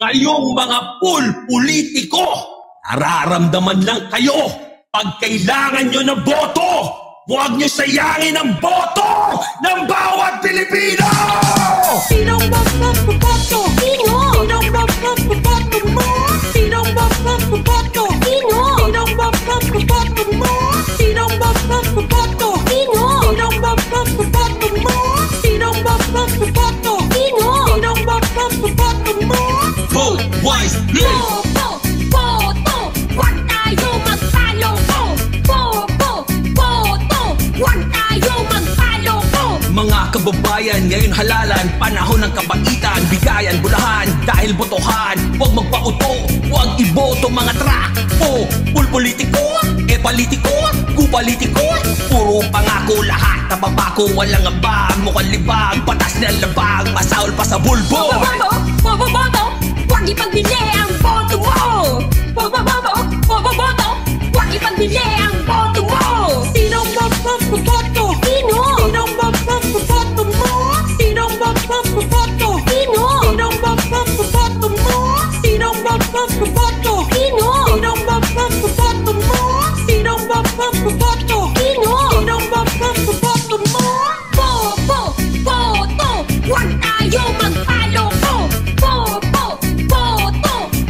Kayong mga politiko, nararamdaman lang kayo pag kailangan nyo ng boto. Huwag nyo sayangin ang boto ng bawat Pilipino! Sinong magpapaboto? Sino? Sinong magpapaboto mo? Sinong magpapaboto? Sino? Sinong magpapaboto mo? Sinong magpapaboto? Sino? Sinong magpapaboto mo? Sinong magpapaboto? Sino? Sinong magpapaboto mo? Vote wisely! Boto! Huwag tayo magpaloko! Boto! Huwag tayo magpaloko! Mga kababayan, ngayon halalan, panahon ng kabaitan, bigayan, bulahan, dahil botohan, huwag magpauto, huwag iboto mga trakpo, pulpolitiko, politiko, kupolitiko, puro pangako lahat, nababako, walang abag, mukhang libag, patas na labag, masaol pa sa bulbo. Boto! Huwag ipagbili ang boto mo! Boto! Huwag ipagbili ang boto mo! Sinong magpapaboto? Sino? Sinong magpapaboto mo? Sinong magpapaboto? Sino? Sinong magpapaboto mo? Sinong magpapaboto? Sino? Sinong magpapaboto mo? Sinong magpapaboto? Sino? Sinong magpapaboto mo? Boto! Huwag tayo magpaloko! Boto!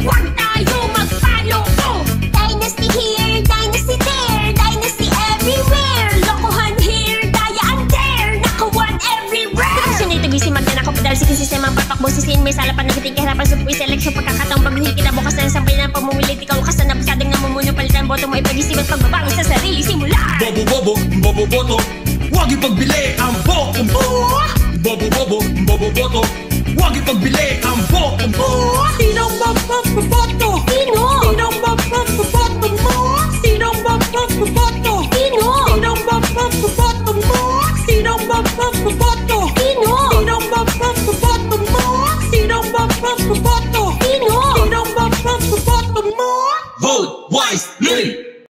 Huwag tayo magpaloko! Dynasty here, dynasty there, dynasty everywhere. Lokohan here, dayaan there, nakawan everywhere. Passionate, busy magdana ko padal sa sistema papakbo sisin. May sala pa nagating kahirapan sa puwis eleksyon pagkakataong baguhin kinabukas na sampay na pamumulit. Ikaw kasan na pasadang namumuno palitan boto mo ipag-isip at pagbabago sa sarili simula. Bobo, huwag ipagbili ang boto mo! Bobo, huwag ipagbili ang boto mo!